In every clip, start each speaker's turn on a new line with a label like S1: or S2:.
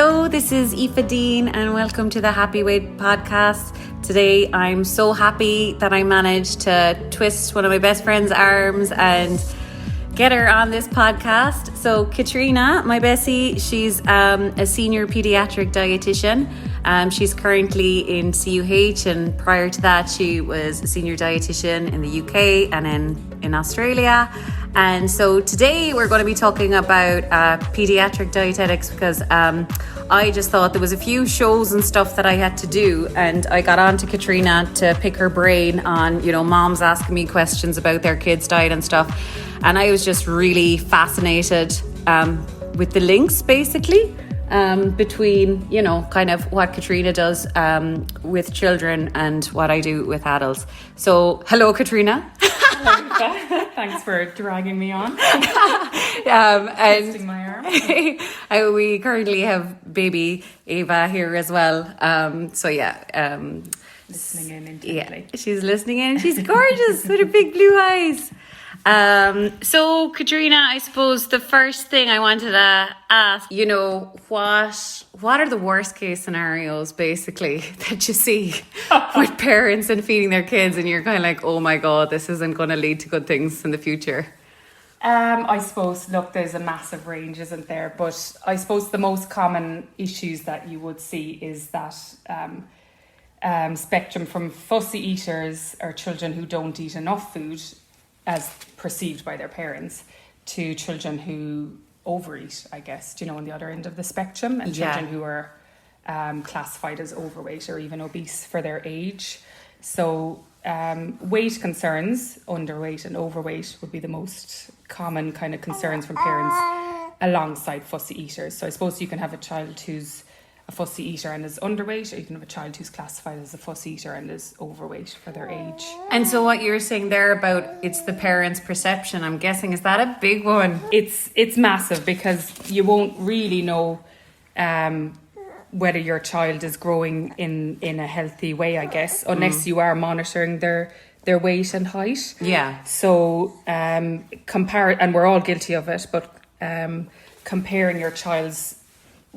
S1: Hello, this is Aoife Dean and welcome to the Happy Weight podcast. Today I'm so happy that I managed to twist one of my best friend's arms and get her on this podcast. So Caitriona, my bestie, she's a senior paediatric dietitian. She's currently in CUH, and prior to that she was a senior dietitian in the UK and in Australia. And so today we're going to be talking about paediatric dietetics because I just thought there was a few shows and stuff that I had to do, and I got on to Caitriona to pick her brain on, moms asking me questions about their kids' diet and stuff. And I was just really fascinated with the links basically between, kind of what Caitriona does with children and what I do with adults. So hello, Caitriona.
S2: Thanks for dragging me on.
S1: And
S2: my arm.
S1: We currently have baby Ava here as well.
S2: Listening in intently.
S1: Yeah, she's listening in. She's gorgeous with her big blue eyes. So Caitriona, I suppose the first thing I wanted to ask, what are the worst case scenarios basically that you see with parents and feeding their kids, and you're kind of like, oh my God, this isn't going to lead to good things in the future?
S2: I suppose, look, there's a massive range, isn't there? But I suppose the most common issues that you would see is that spectrum from fussy eaters or children who don't eat enough food as perceived by their parents, to children who overeat, I guess, on the other end of the spectrum, and children who are classified as overweight or even obese for their age. So weight concerns, underweight and overweight, would be the most common kind of concerns from parents alongside fussy eaters. So I suppose you can have a child who's a fussy eater and is underweight, or you can have a child who's classified as a fussy eater and is overweight for their age.
S1: And so what you're saying there about it's the parents' perception, I'm guessing, is that a big one?
S2: It's massive, because you won't really know whether your child is growing in a healthy way, I guess, unless you are monitoring their weight and height.
S1: Yeah.
S2: So and we're all guilty of it, but comparing your child's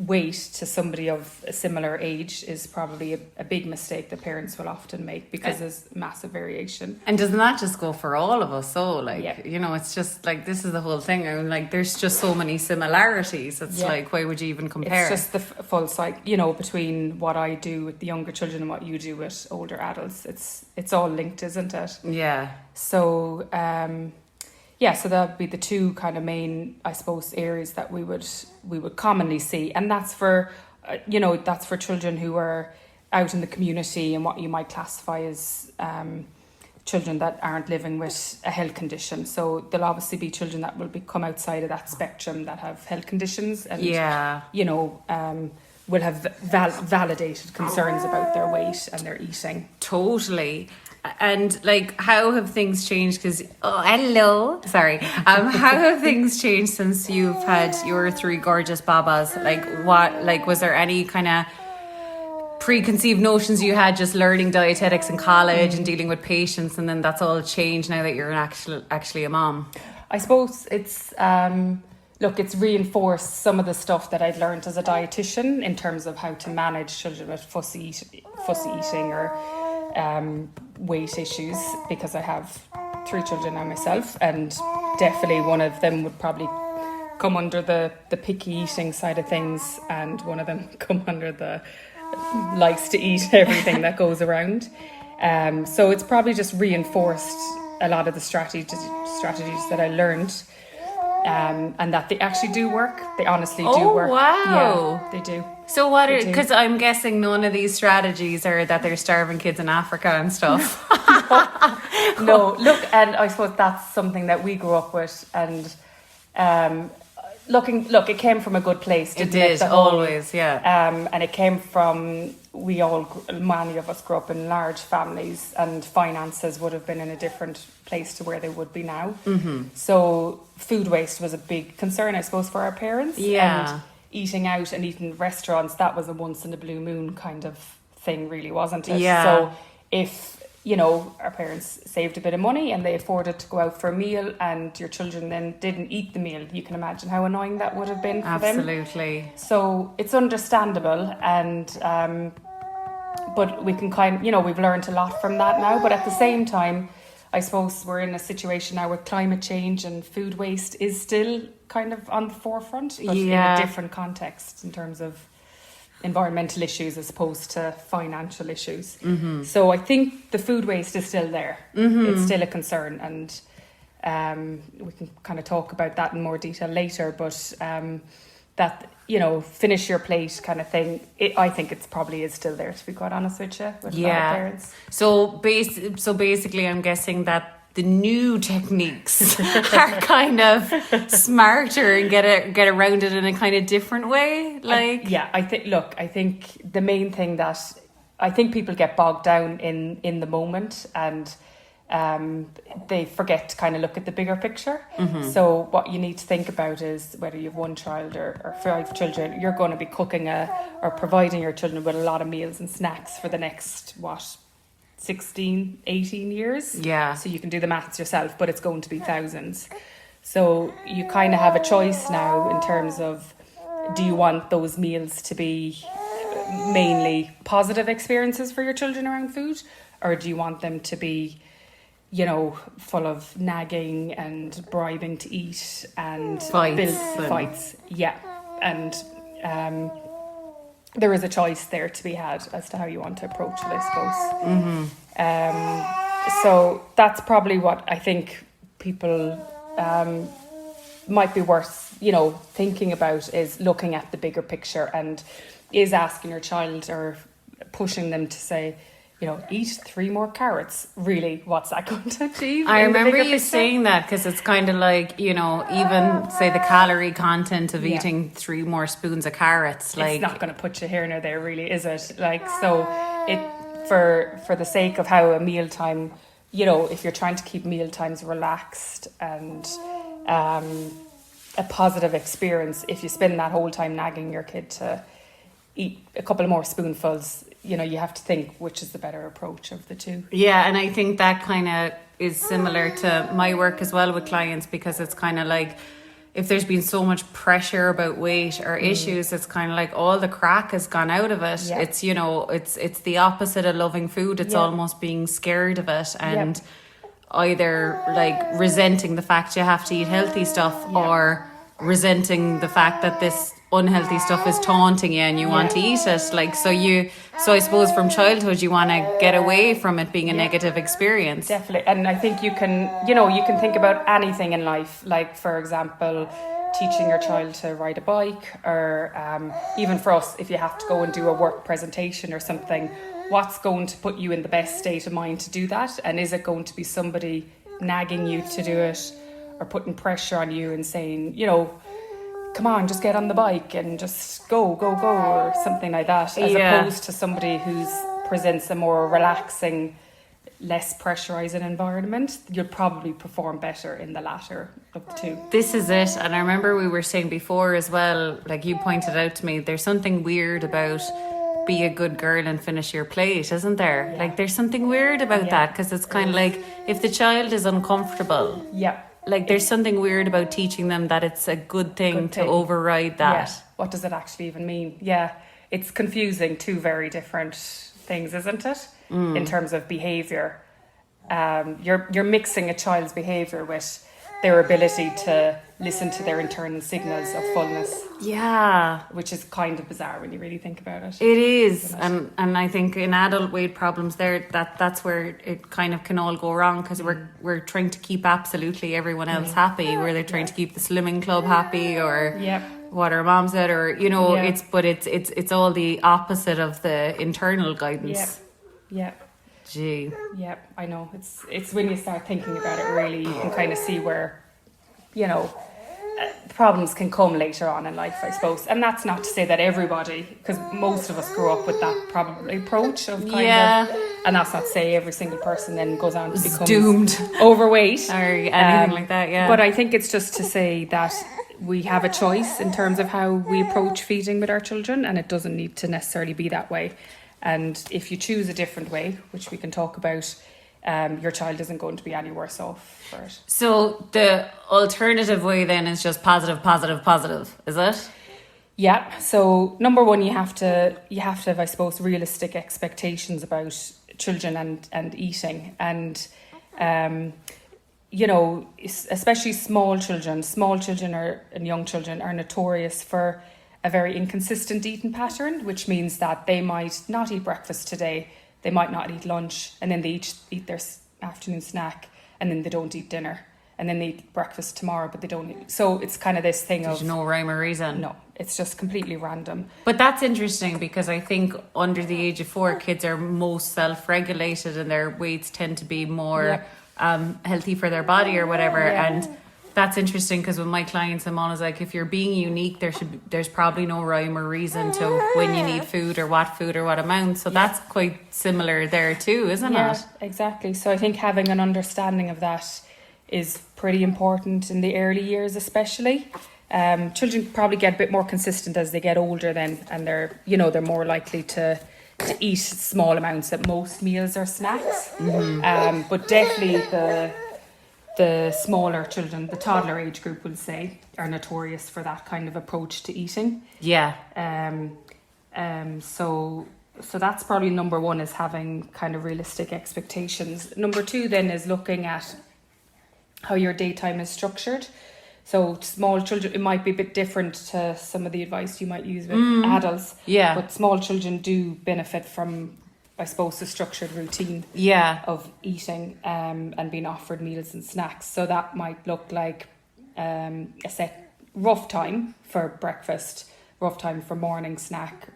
S2: weight to somebody of a similar age is probably a big mistake that parents will often make, because there's massive variation.
S1: And doesn't that just go for all of us? So it's just like, this is the whole thing. I'm like, there's just so many similarities. It's like, why would you even compare?
S2: It's just the full cycle, between what I do with the younger children and what you do with older adults. It's all linked, isn't it?
S1: Yeah.
S2: So so that would be the two kind of main, I suppose, areas that we would commonly see, and that's for that's for children who are out in the community and what you might classify as children that aren't living with a health condition. So there'll obviously be children that will come outside of that spectrum that have health conditions, and will have validated concerns about their weight and their eating.
S1: Totally. And how have things changed? Because how have things changed since you've had your three gorgeous babas? Was there any kind of preconceived notions you had just learning dietetics in college and dealing with patients, and then that's all changed now that you're actually a mom? I
S2: suppose it's it's reinforced some of the stuff that I'd learned as a dietitian in terms of how to manage children with fussy eating or weight issues, because I have 3 children now myself, and definitely one of them would probably come under the picky eating side of things, and one of them come under the likes to eat everything that goes around. So it's probably just reinforced a lot of the strategies that I learned, and that they actually do work. They honestly do work.
S1: Oh, wow.
S2: Yeah, they do.
S1: So because I'm guessing none of these strategies are that they're starving kids in Africa and stuff.
S2: No, look, and I suppose that's something that we grew up with, and it came from a good place.
S1: It did, always, yeah.
S2: And it came from, many of us grew up in large families, and finances would have been in a different place to where they would be now. Mm-hmm. So food waste was a big concern, I suppose, for our parents.
S1: Yeah.
S2: And eating out and eating in restaurants, that was a once in a blue moon kind of thing, really, wasn't it?
S1: Yeah.
S2: So if you know, our parents saved a bit of money and they afforded to go out for a meal, and your children then didn't eat the meal. You can imagine how annoying that would have been for them.
S1: Absolutely.
S2: So it's understandable, and but we can kind of, you know, we've learned a lot from that now. But at the same time, I suppose we're in a situation now where climate change and food waste is still kind of on the forefront, but in a different context in terms of environmental issues as opposed to financial issues. So I think the food waste is still there. It's still a concern, and we can kind of talk about that in more detail later, but that, you know, finish your plate kind of thing, I think it's probably is still there, to be quite honest with you, with a lot of parents.
S1: So basically I'm guessing that the new techniques are kind of smarter and get around it in a kind of different way. Like,
S2: I think the main thing that I think people get bogged down in the moment, and they forget to kind of look at the bigger picture. So what you need to think about is whether you have one child or 5 children, you're going to be cooking or providing your children with a lot of meals and snacks for the next 16, 18 years.
S1: Yeah.
S2: So you can do the maths yourself, but it's going to be thousands. So you kind of have a choice now in terms of, do you want those meals to be mainly positive experiences for your children around food, or do you want them to be, you know, full of nagging and bribing to eat and fights? Yeah. And there is a choice there to be had as to how you want to approach it, I suppose. So that's probably what I think people might be worth, you know, thinking about, is looking at the bigger picture, and is asking your child or pushing them to say, you know, eat 3 more carrots. Really, what's that going to achieve?
S1: I remember you saying that, because it's kind of like, you know, even say the calorie content of eating 3 more spoons of carrots. Like,
S2: it's not going to put you here nor there, really, is it? Like, so it for the sake of how a mealtime, you know, if you're trying to keep mealtimes relaxed and a positive experience, if you spend that whole time nagging your kid to eat a couple more spoonfuls, you know, you have to think which is the better approach of the two.
S1: Yeah, and I think that kind of is similar to my work as well with clients, because it's kind of like, if there's been so much pressure about weight or issues, it's kind of like all the crack has gone out of it. Yeah. It's, you know, it's the opposite of loving food. It's almost being scared of it, and either like resenting the fact you have to eat healthy stuff, or resenting the fact that this unhealthy stuff is taunting you and you want to eat it. Like, so I suppose from childhood you want to get away from it being a negative experience.
S2: Definitely. And I think you can think about anything in life, like, for example, teaching your child to ride a bike, or even for us, if you have to go and do a work presentation or something, what's going to put you in the best state of mind to do that? And is it going to be somebody nagging you to do it, or putting pressure on you and saying, you know, come on, just get on the bike and just go, or something like that, as opposed to somebody who's presents a more relaxing, less pressurizing environment? You'll probably perform better in the latter of the two.
S1: This is it. And I remember we were saying before as well, like you pointed out to me, there's something weird about be a good girl and finish your plate, isn't there? Like, there's something weird about that, because it's kind of like, if the child is uncomfortable, like, there's something weird about teaching them that it's a good thing to override that.
S2: Yeah. What does it actually even mean? Yeah, it's confusing. 2 very different things, isn't it? In terms of behaviour. You're mixing a child's behaviour with their ability to listen to their internal signals of fullness.
S1: Yeah.
S2: Which is kind of bizarre when you really think about it.
S1: It is. And I think in adult weight problems that's where it kind of can all go wrong, because we're trying to keep absolutely everyone else happy, where they're trying to keep the slimming club happy, or what our mom said, or, you know, it's all the opposite of the internal guidance.
S2: Yeah.
S1: Gee.
S2: Yeah, I know. It's when you start thinking about it, really, you can kind of see where, you know, problems can come later on in life, I suppose. And that's not to say that everybody, because most of us grew up with that probably approach of kind of, and that's not to say every single person then goes on to become
S1: doomed
S2: overweight
S1: or anything like that.
S2: But I think it's just to say that we have a choice in terms of how we approach feeding with our children, and it doesn't need to necessarily be that way. And if you choose a different way, which we can talk about your child isn't going to be any worse off for it.
S1: So the alternative way then is just positive, positive, positive, is it?
S2: Yeah. So number one, you have to have, I suppose, realistic expectations about children and eating. And, especially small children and young children are notorious for a very inconsistent eating pattern, which means that they might not eat breakfast today, they might not eat lunch, and then they eat their afternoon snack, and then they don't eat dinner, and then they eat breakfast tomorrow, but they don't eat. So it's kind of this thing
S1: There's
S2: of
S1: no rhyme or reason.
S2: No, it's just completely random.
S1: But that's interesting because I think under the age of 4, kids are most self-regulated and their weights tend to be more healthy for their body or whatever.
S2: Yeah.
S1: And that's interesting because with my clients, I'm always like, if you're being unique, there's probably no rhyme or reason to when you need food or what amount. So that's quite similar there too, isn't it?
S2: Yeah, exactly. So I think having an understanding of that is pretty important in the early years, especially. Children probably get a bit more consistent as they get older then, and they're more likely to eat small amounts at most meals or snacks. Mm-hmm. But definitely the smaller children, the toddler age group, we'll say, are notorious for that kind of approach to eating.
S1: Yeah.
S2: So that's probably number one, is having kind of realistic expectations. Number two then is looking at how your daytime is structured. So small children, it might be a bit different to some of the advice you might use with adults.
S1: Yeah.
S2: But small children do benefit from, I suppose, the structured routine of eating and being offered meals and snacks. So that might look like a set rough time for breakfast, rough time for morning snack,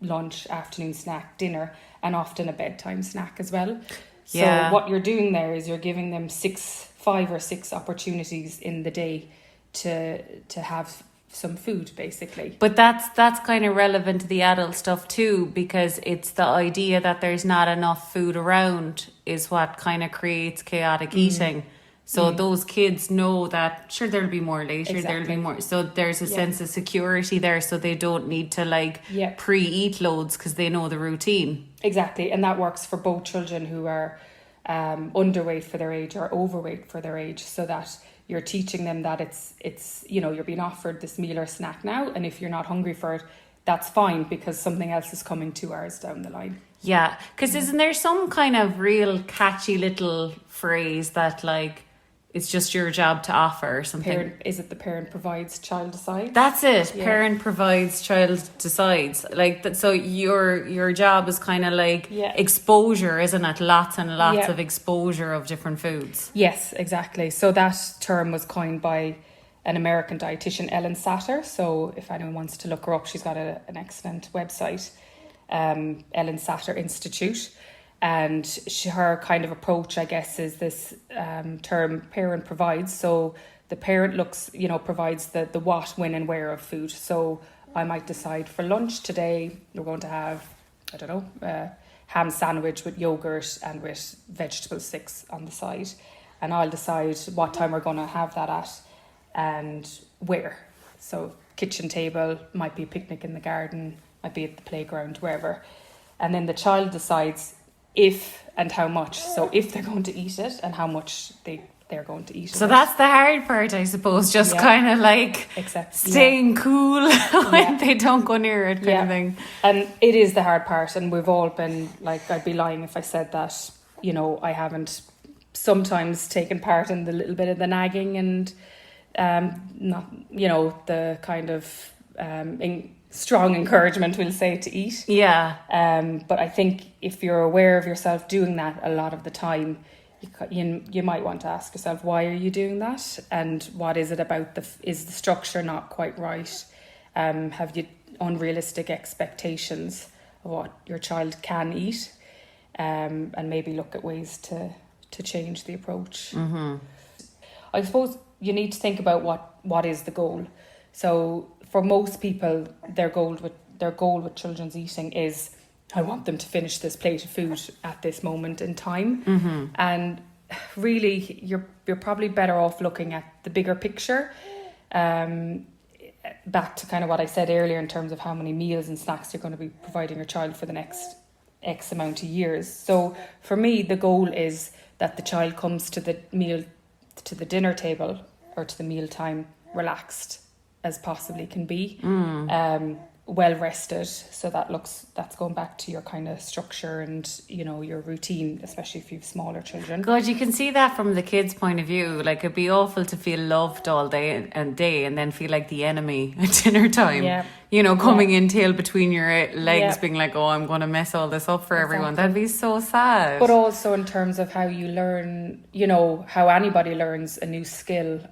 S2: lunch, afternoon snack, dinner, and often a bedtime snack as well.
S1: Yeah.
S2: So what you're doing there is you're giving them 5 or 6 opportunities in the day to have some food, basically.
S1: But that's kind of relevant to the adult stuff too, because it's the idea that there's not enough food around is what kind of creates chaotic eating. So those kids know that sure there'll be more later,
S2: Exactly.
S1: there'll be more. So there's a sense of security there, so they don't need to pre-eat loads because they know the routine.
S2: Exactly, and that works for both children who are underweight for their age or overweight for their age, so that you're teaching them that it's you're being offered this meal or snack now, and if you're not hungry for it, that's fine because something else is coming 2 hours down the line.
S1: Yeah, because isn't there some kind of real catchy little phrase that it's just your job to offer or something?
S2: Is it the parent provides, child decides?
S1: That's it.
S2: Yeah.
S1: Parent provides, child decides. So your job is kind of exposure, isn't it? Lots and lots of exposure of different foods.
S2: Yes, exactly. So that term was coined by an American dietitian, Ellen Satter. So if anyone wants to look her up, she's got an excellent website, Ellen Satter Institute. And her kind of approach, I guess, is this term parent provides. So the parent provides the what, when and where of food. So I might decide for lunch today, we're going to have, ham sandwich with yogurt and with vegetable sticks on the side. And I'll decide what time we're going to have that at and where. So kitchen table, might be a picnic in the garden, might be at the playground, wherever. And then the child decides if and how much. So if they're going to eat it and how much they're going to eat it.
S1: So that's the hard part, I suppose, just kind of staying cool when they don't go near it kind of thing.
S2: And it is the hard part, and we've all been I'd be lying if I said that I haven't sometimes taken part in the little bit of the nagging and not the kind of strong encouragement, we'll say, to eat.
S1: Yeah.
S2: But I think if you're aware of yourself doing that a lot of the time, you might want to ask yourself, why are you doing that? And what is it about is the structure not quite right? Have you unrealistic expectations of what your child can eat? And maybe look at ways to change the approach. Mm-hmm. I suppose you need to think about what is the goal. So for most people, their goal with children's eating is, I want them to finish this plate of food at this moment in time. Mm-hmm. And really, you're probably better off looking at the bigger picture. Back to kind of what I said earlier in terms of how many meals and snacks you're going to be providing your child for the next X amount of years. So for me, the goal is that the child comes to the dinner table or to the meal time relaxed as possibly can be, well rested. So that's going back to your kind of structure and, you know, your routine, especially if you have smaller children.
S1: God, you can see that from the kids' point of view. Like, it'd be awful to feel loved all day and then feel like the enemy at dinner time.
S2: Yeah.
S1: You know, coming in tail between your legs, being like, oh, I'm going to mess all this up for everyone. That'd be so sad.
S2: But also in terms of how you learn, you know, how anybody learns a new skill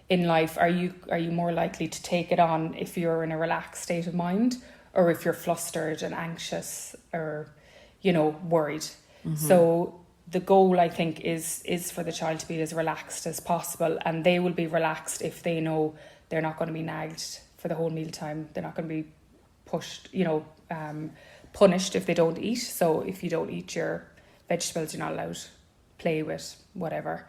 S2: in life. Are you more likely to take it on if you're in a relaxed state of mind, or if you're flustered and anxious or, you know, worried? So the goal, I think, is for the child to be as relaxed as possible, and they will be relaxed if they know they're not going to be nagged for the whole mealtime. They're not going to be pushed, you know, punished if they don't eat. So if you don't eat your vegetables, you're not allowed to play with whatever.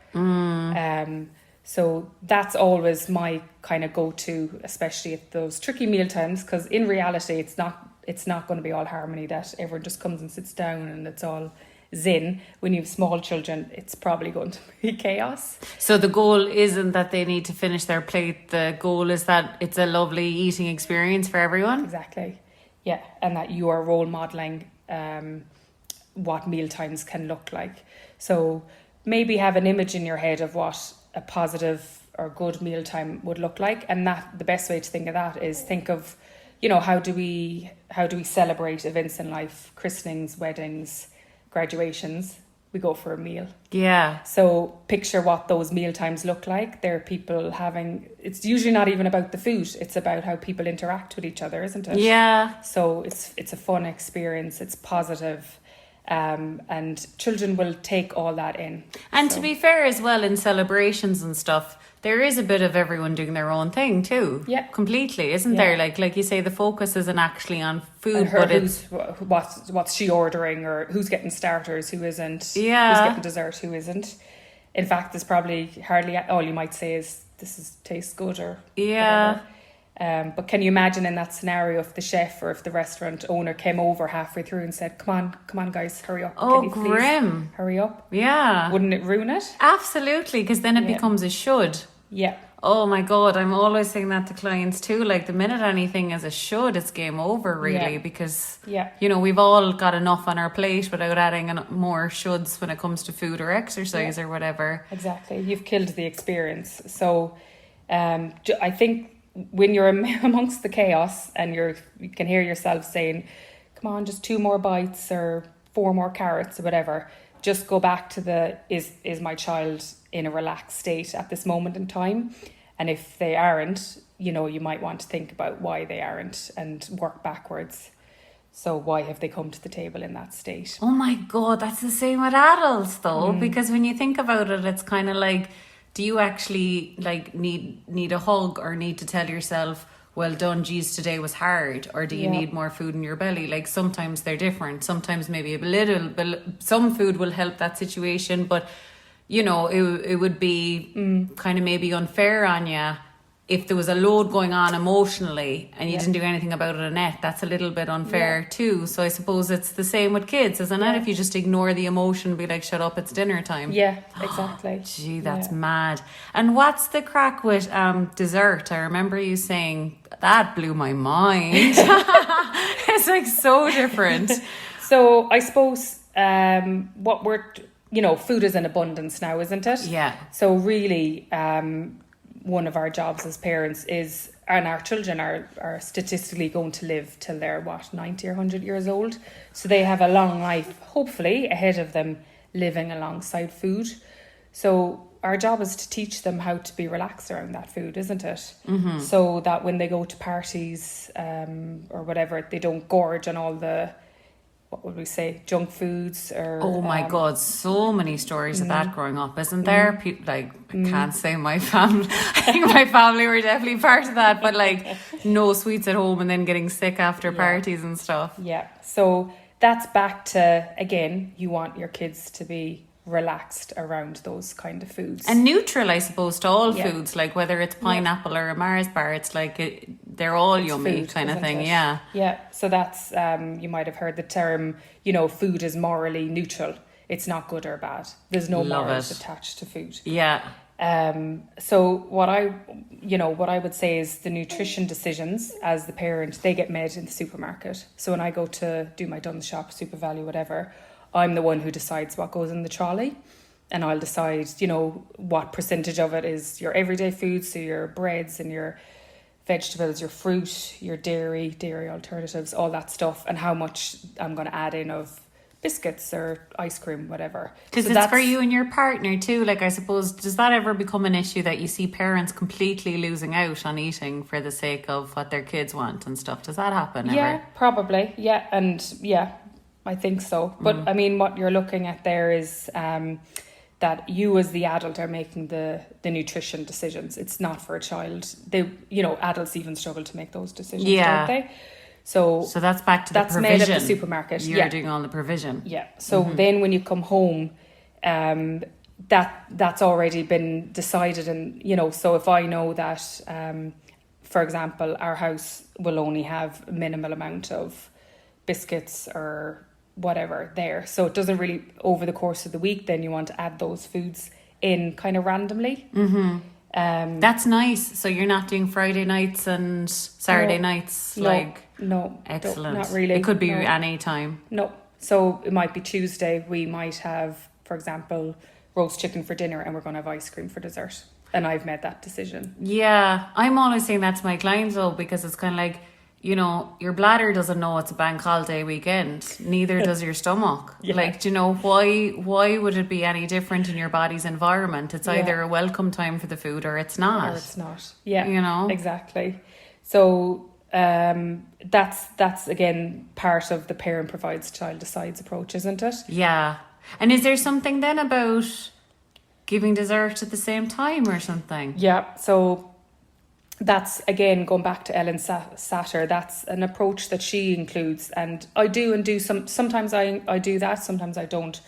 S2: So that's always my kind of go-to, especially at those tricky meal times, because in reality, it's not going to be all harmony that everyone just comes and sits down and it's all zen. When you have small children, it's probably going to be chaos.
S1: So the goal isn't that they need to finish their plate. The goal is that it's a lovely eating experience for everyone.
S2: Exactly. Yeah, and that you are role modelling what meal times can look like. So maybe have an image in your head of what a positive or good mealtime would look like, and that the best way to think of that is think of, you know, how do we celebrate events in life, christenings, weddings, graduations? We go for a meal.
S1: Yeah.
S2: So picture what those meal times look like. There are people having, it's usually not even about the food, it's about how people interact with each other, isn't it?
S1: Yeah.
S2: So it's a fun experience, it's positive. And children will take all that in.
S1: And to be fair as well, in celebrations and stuff, there is a bit of everyone doing their own thing too.
S2: Yeah.
S1: Completely, isn't there? Like you say, the focus isn't actually on food,
S2: but
S1: it's
S2: what's she ordering, or who's getting starters, who isn't, who's getting dessert, who isn't. In fact, there's probably hardly all you might say is tastes good or whatever. But can you imagine in that scenario if the chef or if the restaurant owner came over halfway through and said, come on guys, hurry up.
S1: Oh,
S2: can you please
S1: grim.
S2: hurry up?
S1: Yeah.
S2: Wouldn't it ruin it?
S1: Absolutely, because then it becomes a should.
S2: Yeah.
S1: Oh my God, I'm always saying that to clients too. Like, the minute anything is a should, it's game over really, because, you know, we've all got enough on our plate without adding more shoulds when it comes to food or exercise or whatever.
S2: Exactly. You've killed the experience. So I think when you're amongst the chaos and you can hear yourself saying, come on, just 2 more bites or 4 more carrots or whatever, just go back to is my child in a relaxed state at this moment in time? And if they aren't, you know, you might want to think about why they aren't and work backwards. So why have they come to the table in that state?
S1: Oh my God, that's the same with adults though, because when you think about it, it's kind of like, do you actually like need a hug or need to tell yourself, well done, geez, today was hard? Or do you need more food in your belly? Like, sometimes they're different. Sometimes maybe a little, some food will help that situation, but you know, it would be kind of maybe unfair on you if there was a load going on emotionally and you didn't do anything about it, Annette. That's a little bit unfair too. So I suppose it's the same with kids, isn't it? If you just ignore the emotion, be like, shut up, it's dinner time.
S2: Yeah, exactly.
S1: Gee, that's mad. And what's the crack with dessert? I remember you saying, that blew my mind. It's like so different.
S2: So I suppose food is in abundance now, isn't it?
S1: Yeah.
S2: So really, one of our jobs as parents is, and our children are statistically going to live till they're 90 or 100 years old. So they have a long life, hopefully, ahead of them, living alongside food. So our job is to teach them how to be relaxed around that food, isn't it? Mm-hmm. So that when they go to parties or whatever, they don't gorge on all the, what would we say, junk foods or...
S1: Oh my God, so many stories of that growing up, isn't there? I can't say my family. I think my family were definitely part of that, but like no sweets at home and then getting sick after parties and stuff.
S2: Yeah, so that's back to, again, you want your kids to be relaxed around those kind of foods.
S1: And neutral, I suppose, to all foods, like whether it's pineapple or a Mars bar, it's like they're all
S2: it's
S1: yummy
S2: food,
S1: kind of
S2: isn't
S1: thing.
S2: it?
S1: Yeah.
S2: Yeah. So that's, you might have heard the term, food is morally neutral. It's not good or bad. There's no
S1: Love
S2: morals
S1: it.
S2: attached to food.
S1: Yeah.
S2: So what I would say is the nutrition decisions as the parent, they get made in the supermarket. So when I go to do my Dunnes Shop, Super Value, whatever, I'm the one who decides what goes in the trolley. And I'll decide, what percentage of it is your everyday foods, so your breads and your vegetables, your fruit, your dairy alternatives, all that stuff, and how much I'm going to add in of biscuits or ice cream, whatever.
S1: Because it's for you and your partner too. Like, I suppose, does that ever become an issue that you see parents completely losing out on eating for the sake of what their kids want and stuff? Does that happen ever?
S2: Yeah, probably. Yeah, and yeah, I think so. But I mean, what you're looking at there is that you as the adult are making the nutrition decisions. It's not for a child. They, adults even struggle to make those decisions, don't they? So
S1: that's back to the provision.
S2: That's made at the supermarket.
S1: You're doing all the provision.
S2: Yeah. So then when you come home, that's already been decided. And, so if I know that, for example, our house will only have a minimal amount of biscuits or whatever there. So it doesn't really, over the course of the week, then you want to add those foods in kind of randomly.
S1: That's nice. So you're not doing Friday nights and Saturday nights,
S2: No,
S1: excellent.
S2: Not really.
S1: It could be any time.
S2: No. So it might be Tuesday. We might have, for example, roast chicken for dinner, and we're going to have ice cream for dessert. And I've made that decision.
S1: Yeah, I'm always saying that to my clients though, because it's kind of like, your bladder doesn't know it's a bank holiday weekend. Neither does your stomach.
S2: Yeah.
S1: Like, why would it be any different in your body's environment? It's either a welcome time for the food or it's not.
S2: Or it's not. Yeah. Exactly. So that's again part of the parent provides, child decides approach, isn't it?
S1: Yeah. And is there something then about giving dessert at the same time or something?
S2: Yeah. So that's, again, going back to Ellen Satter, that's an approach that she includes. And I do sometimes I do that, sometimes I don't.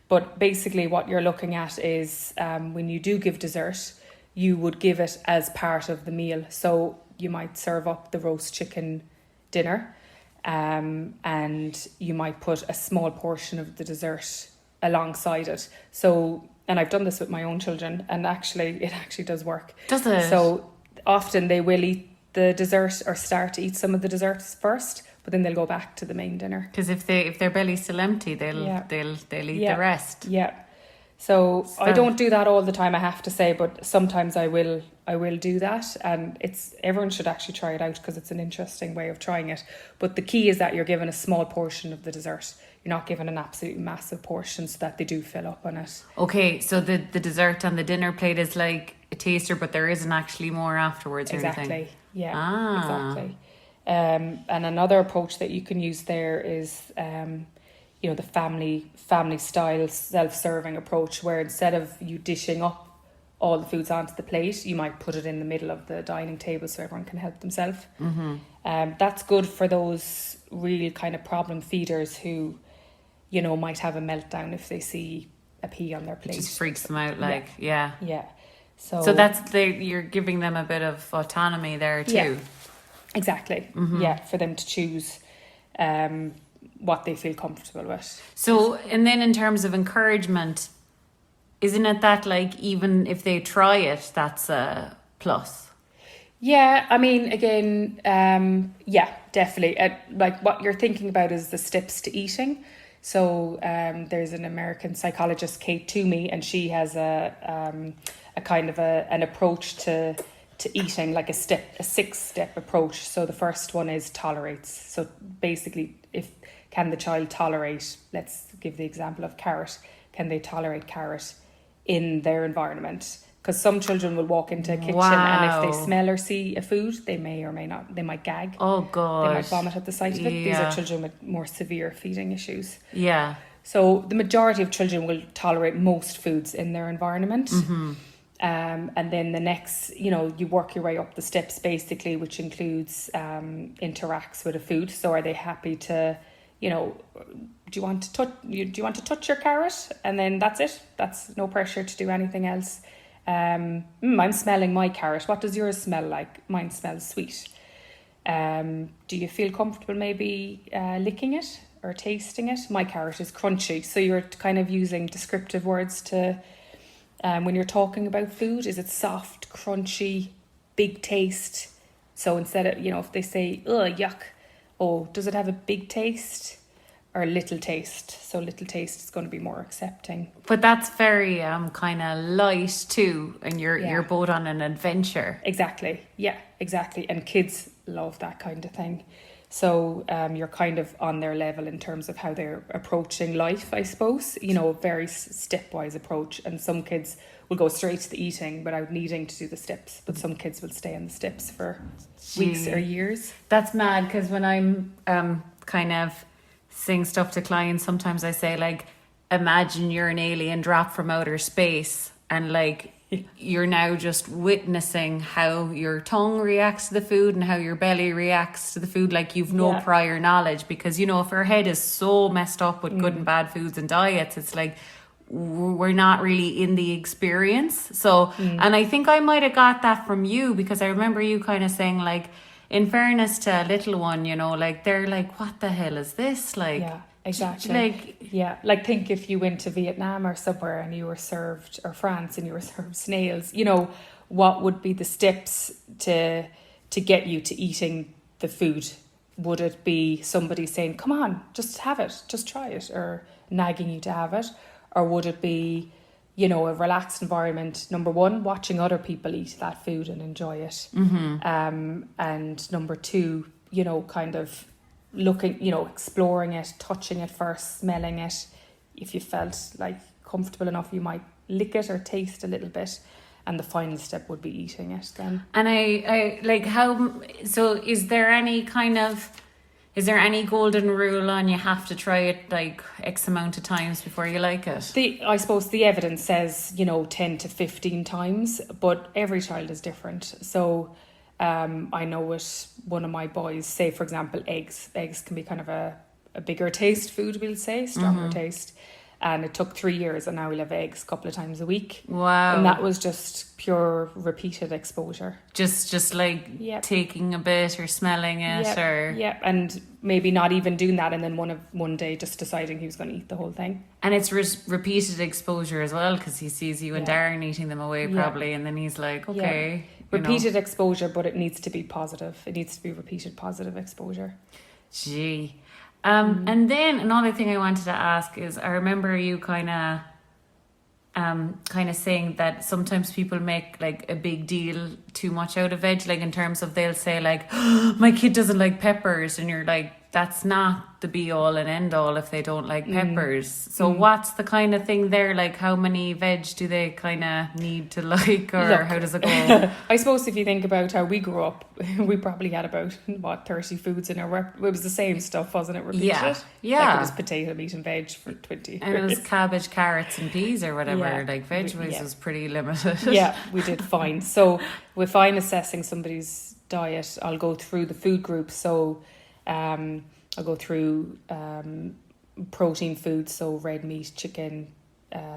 S2: But basically what you're looking at is when you do give dessert, you would give it as part of the meal. So you might serve up the roast chicken dinner, and you might put a small portion of the dessert alongside it. So, and I've done this with my own children, and it actually does work.
S1: Does it?
S2: So often they will eat the dessert or start to eat some of the desserts first, but then they'll go back to the main dinner.
S1: Because if their belly's still empty, they'll eat the rest.
S2: Yeah. So I don't do that all the time, I have to say, but sometimes I will do that, and everyone should actually try it out because it's an interesting way of trying it. But the key is that you're given a small portion of the dessert. You're not given an absolute massive portion so that they do fill up on it.
S1: Okay, so the dessert on the dinner plate is like a taster, but there isn't actually more afterwards or anything.
S2: Exactly. Yeah. Exactly. And another approach that you can use there is the family style self-serving approach, where instead of you dishing up all the foods onto the plate, you might put it in the middle of the dining table so everyone can help themselves. That's good for those real kind of problem feeders who might have a meltdown if they see a pea on their plate.
S1: It just freaks them out,
S2: Yeah. So
S1: that's you're giving them a bit of autonomy there too.
S2: Yeah, exactly. Yeah, for them to choose what they feel comfortable with.
S1: So, and then in terms of encouragement, isn't it that like even if they try it, that's a plus?
S2: Yeah, I mean, again, definitely. Like what you're thinking about is the steps to eating. So there's an American psychologist, Kate Toomey, and she has a kind of an approach to eating, like a 6-step approach. So the first one is tolerates. So basically, can the child tolerate, let's give the example of carrot, can they tolerate carrot in their environment? Because some children will walk into a kitchen and if they smell or see a food, they may or may not, they might gag.
S1: Oh, God.
S2: They might vomit at the sight of it. These are children with more severe feeding issues.
S1: Yeah.
S2: So the majority of children will tolerate most foods in their environment. And then the next, you work your way up the steps basically, which includes interacts with a food. So are they happy to, do you want to touch your carrot? And then that's it. That's no pressure to do anything else. I'm smelling my carrot. What does yours smell like? Mine smells sweet. Do you feel comfortable maybe licking it or tasting it? My carrot is crunchy. So you're kind of using descriptive words to, when you're talking about food, is it soft, crunchy, big taste? So instead of, if they say, ugh, yuck, oh, does it have a big taste or little taste? So little taste is going to be more accepting.
S1: But that's very kind of light too, and you're both on an adventure.
S2: Exactly. Yeah, exactly. And kids love that kind of thing. So you're kind of on their level in terms of how they're approaching life, I suppose. Very stepwise approach. And some kids will go straight to the eating without needing to do the steps. But some kids will stay on the steps for weeks or years.
S1: That's mad, because when I'm kind of saying stuff to clients, sometimes I say, like, imagine you're an alien dropped from outer space, and like you're now just witnessing how your tongue reacts to the food and how your belly reacts to the food. Like, you've no prior knowledge, because if our head is so messed up with good and bad foods and diets, it's like we're not really in the experience. So and I think I might have got that from you, because I remember you kind of saying, like, in fairness to a little one, like, they're like, what the hell is this? Like,
S2: yeah, exactly. Like, think if you went to Vietnam or somewhere and you were served, or France, and you were served snails, what would be the steps to get you to eating the food? Would it be somebody saying, come on, just have it, just try it, or nagging you to have it? Or would it be, a relaxed environment, number one, watching other people eat that food and enjoy it. And number two, kind of looking, exploring it, touching it first, smelling it. If you felt like comfortable enough, you might lick it or taste a little bit. And the final step would be eating it then. And
S1: I like so is there any golden rule on you have to try it like X amount of times before you like it?
S2: I suppose the evidence says, 10 to 15 times, but every child is different. So I know with one of my boys, say, for example, eggs. Eggs can be kind of a bigger taste food, we'll say, stronger taste. And it took 3 years, and now we'll have eggs a couple of times a week.
S1: Wow.
S2: And that was just pure repeated exposure.
S1: Just like taking a bit or smelling it
S2: and maybe not even doing that, and then one day just deciding he was going to eat the whole thing.
S1: And it's repeated exposure as well, because he sees you and Darren eating them away probably, and then he's like, okay.
S2: Repeated exposure, but it needs to be positive. It needs to be repeated positive exposure.
S1: Gee. And then another thing I wanted to ask is, I remember you kind of saying that sometimes people make like a big deal too much out of veg, like in terms of they'll say like, oh, my kid doesn't like peppers, and you're like, that's not the be all and end all if they don't like peppers. So what's the kind of thing there? Like, how many veg do they kind of need to like, or how does it go?
S2: I suppose if you think about how we grew up, we probably had about 30 foods in our it was the same stuff, wasn't it? Repeated.
S1: Yeah.
S2: Like, it was potato, meat and veg for 20
S1: and
S2: years.
S1: It was cabbage, carrots and peas or whatever. Like, veg-wise was pretty limited.
S2: Yeah, we did fine. So if I'm assessing somebody's diet, I'll go through the food groups. So I'll go through protein foods, so red meat, chicken,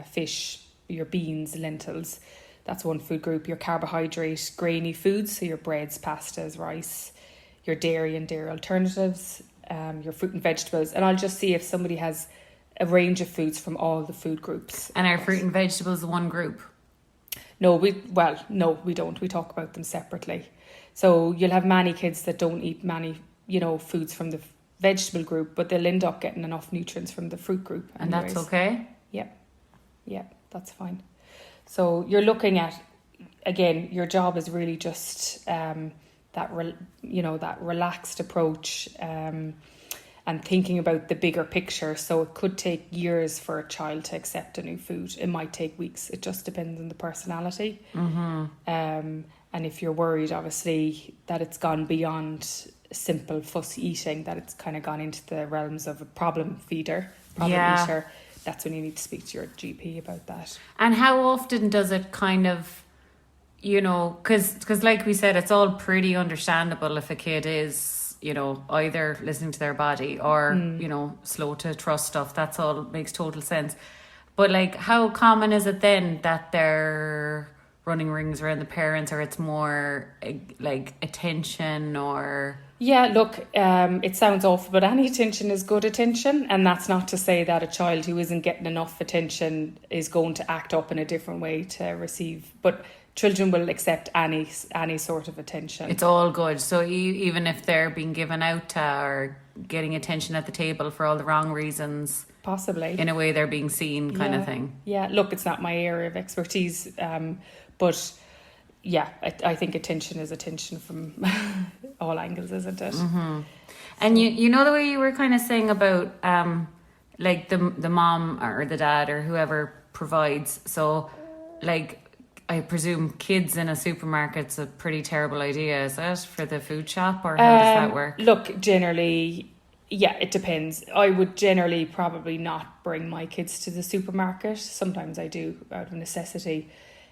S2: fish, your beans, lentils. That's one food group. Your carbohydrate, grainy foods, so your breads, pastas, rice. Your dairy and dairy alternatives, your fruit and vegetables. And I'll just see if somebody has a range of foods from all the food groups.
S1: And are fruit and vegetables one group?
S2: No, we don't. We talk about them separately. So you'll have many kids that don't eat many, foods from the vegetable group, but they'll end up getting enough nutrients from the fruit group anyways.
S1: And that's okay?
S2: Yeah, that's fine. So you're looking at, again, your job is really just that relaxed approach and thinking about the bigger picture. So it could take years for a child to accept a new food. It might take weeks. It just depends on the personality. And if you're worried, obviously, that it's gone beyond simple fussy eating, that it's kind of gone into the realms of a problem eater, that's when you need to speak to your GP about that.
S1: And how often does it kind of, because like we said, it's all pretty understandable if a kid is, either listening to their body or, slow to trust stuff. That's all makes total sense. But like, how common is it then that they're running rings around the parents, or it's more like attention or...
S2: Yeah, look, it sounds awful, but any attention is good attention. And that's not to say that a child who isn't getting enough attention is going to act up in a different way to receive. But children will accept any sort of attention.
S1: It's all good. So even if they're being given out to or getting attention at the table for all the wrong reasons...
S2: Possibly.
S1: In a way they're being seen kind of thing.
S2: Yeah, look, it's not my area of expertise, but... Yeah, I think attention is attention from all angles, isn't it?
S1: Mm-hmm. And you know the way you were kind of saying about like the mom or the dad or whoever provides. So like I presume kids in a supermarket's a pretty terrible idea, is it, for the food shop, or how does that work?
S2: Look, generally, yeah, it depends. I would generally probably not bring my kids to the supermarket. Sometimes I do out of necessity.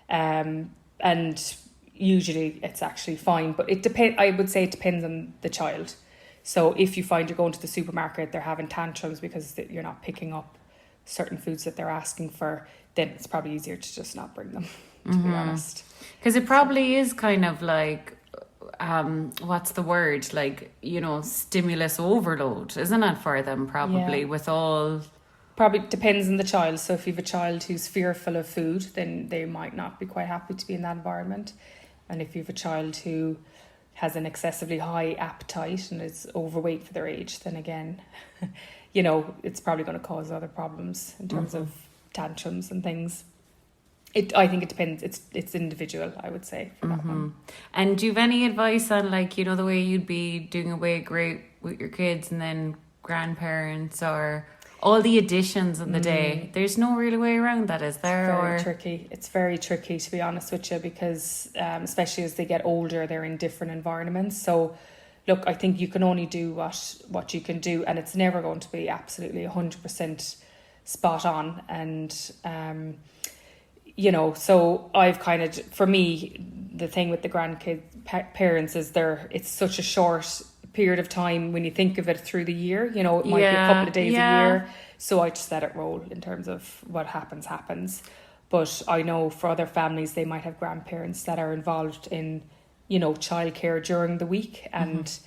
S2: And usually it's actually fine, but I would say it depends on the child. So if you find you're going to the supermarket, they're having tantrums because you're not picking up certain foods that they're asking for, then it's probably easier to just not bring them, to be honest. Because
S1: it probably is kind of like, what's the word? Like, stimulus overload, isn't it, for them probably, with all...
S2: Probably depends on the child. So if you have a child who's fearful of food, then they might not be quite happy to be in that environment. And if you have a child who has an excessively high appetite and is overweight for their age, then again, it's probably going to cause other problems in terms of tantrums and things. I think it depends. It's individual, I would say, for that one.
S1: And do you have any advice on, like, the way you'd be doing away great with your kids and then grandparents or... all the additions in the day? There's no real way around that, is there?
S2: It's very tricky, to be honest with you, because especially as they get older, they're in different environments. So, look, I think you can only do what you can do, and it's never going to be absolutely 100% spot on. And, so I've kind of, for me, the thing with the grandkid parents is it's such a short period of time when you think of it through the year. It might be a couple of days a year. So I just let it roll in terms of what happens. But I know for other families, they might have grandparents that are involved in, childcare during the week, and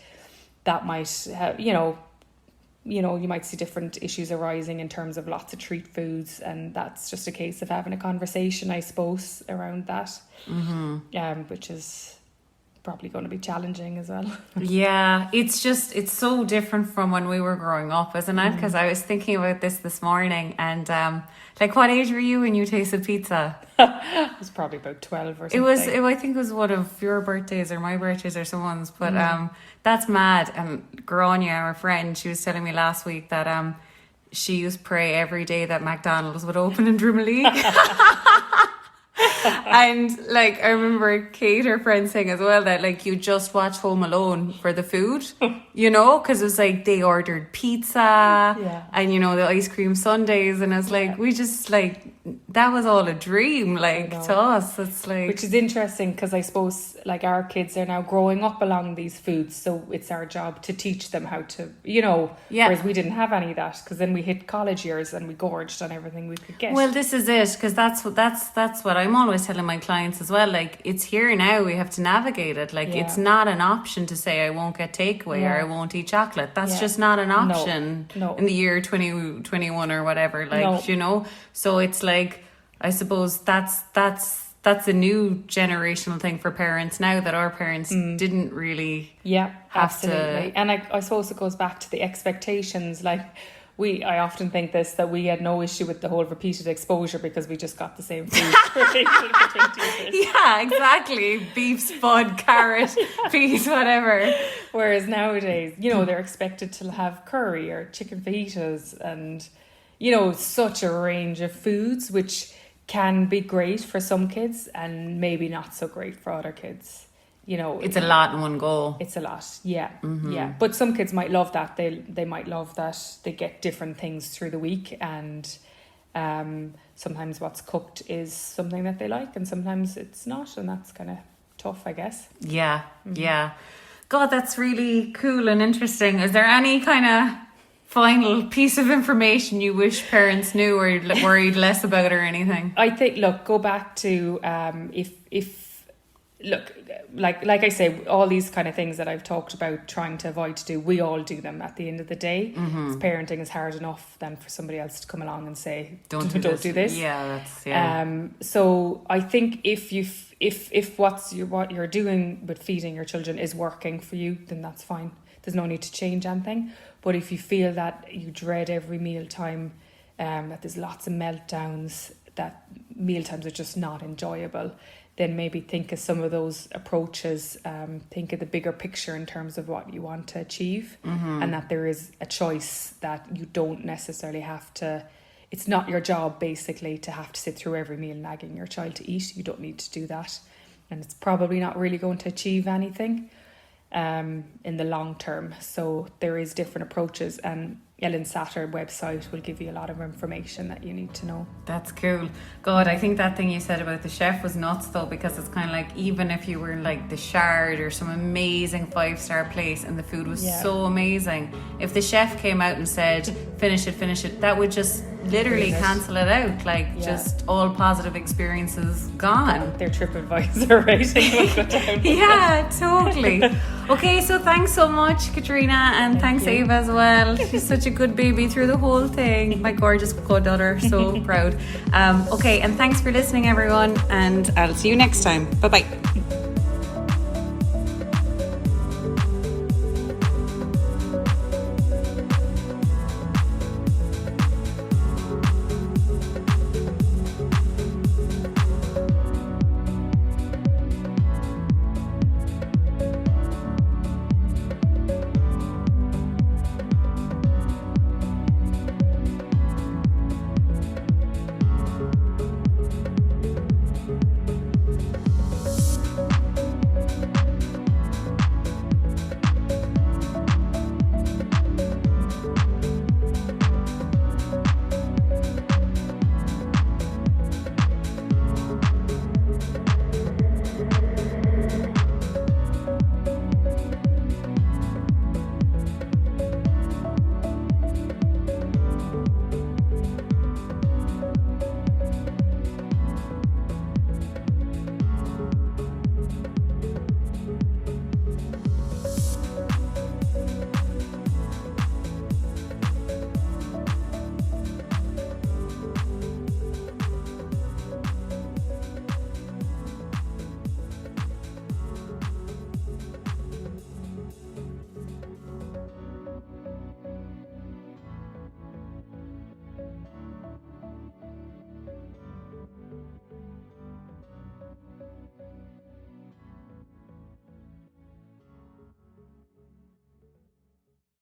S2: that might have, you might see different issues arising in terms of lots of treat foods, and that's just a case of having a conversation, I suppose, around that, which is probably going to be challenging as well.
S1: Yeah, it's so different from when we were growing up, isn't it? Because I was thinking about this morning, and like, what age were you when you tasted pizza?
S2: I was probably about 12 or something.
S1: I think it was one of your birthdays or my birthdays or someone's, but that's mad. And Grania, our friend, she was telling me last week that she used to pray every day that McDonald's would open in Drumleague. And like, I remember Kate, her friend, saying as well that like you just watch Home Alone for the food, because it was like they ordered pizza and the ice cream sundaes, and it's like we just like that was all a dream, like to us. It's like,
S2: which is interesting because I suppose like our kids are now growing up along these foods, so it's our job to teach them how to, whereas we didn't have any of that, because then we hit college years and we gorged on everything we could get.
S1: Well, this is it, because that's what I'm always telling my clients as well. Like, it's here now, we have to navigate it. Like, it's not an option to say I won't get takeaway or I won't eat chocolate. That's just not an option in the year 2021 or whatever. Like, so it's like, I suppose that's a new generational thing for parents now that our parents didn't really have to.
S2: And I suppose it goes back to the expectations. Like, I often think that we had no issue with the whole repeated exposure because we just got the same food for 20 years.
S1: Yeah, exactly. Beef, spud, carrot, peas, whatever.
S2: Whereas nowadays, they're expected to have curry or chicken fajitas and, such a range of foods, which can be great for some kids and maybe not so great for other kids.
S1: It's a lot in one go.
S2: It's a lot, yeah. But some kids might love that. They might love that they get different things through the week, and sometimes what's cooked is something that they like, and sometimes it's not, and that's kind of tough, I guess.
S1: Yeah. God, that's really cool and interesting. Is there any kind of final piece of information you wish parents knew or worried less about or anything?
S2: I think, look, go back to look, like I say, all these kind of things that I've talked about trying to avoid to do, we all do them at the end of the day. Parenting is hard enough than for somebody else to come along and say, don't do this.
S1: Yeah, that's
S2: so I think if what you're doing with feeding your children is working for you, then that's fine. There's no need to change anything. But if you feel that you dread every mealtime, that there's lots of meltdowns, that mealtimes are just not enjoyable, then maybe think of some of those approaches, think of the bigger picture in terms of what you want to achieve, and that there is a choice, that you don't necessarily have to, it's not your job basically to have to sit through every meal nagging your child to eat. You don't need to do that. And it's probably not really going to achieve anything in the long term. So there is different approaches, and Ellen Satter website will give you a lot of information that you need to know.
S1: That's cool. God, I think that thing you said about the chef was nuts though, because it's kind of like, even if you were in like the Shard or some amazing 5-star place and the food was so amazing, if the chef came out and said finish it, that would just literally cancel it out. Like just all positive experiences gone.
S2: Their TripAdvisor rating will go down.
S1: Yeah, totally. Okay, so thanks so much, Caitriona, and thanks Aoife as well. She's such a good baby through the whole thing. My gorgeous co-daughter, so proud. Okay, and thanks for listening, everyone, and I'll see you next time. Bye-bye.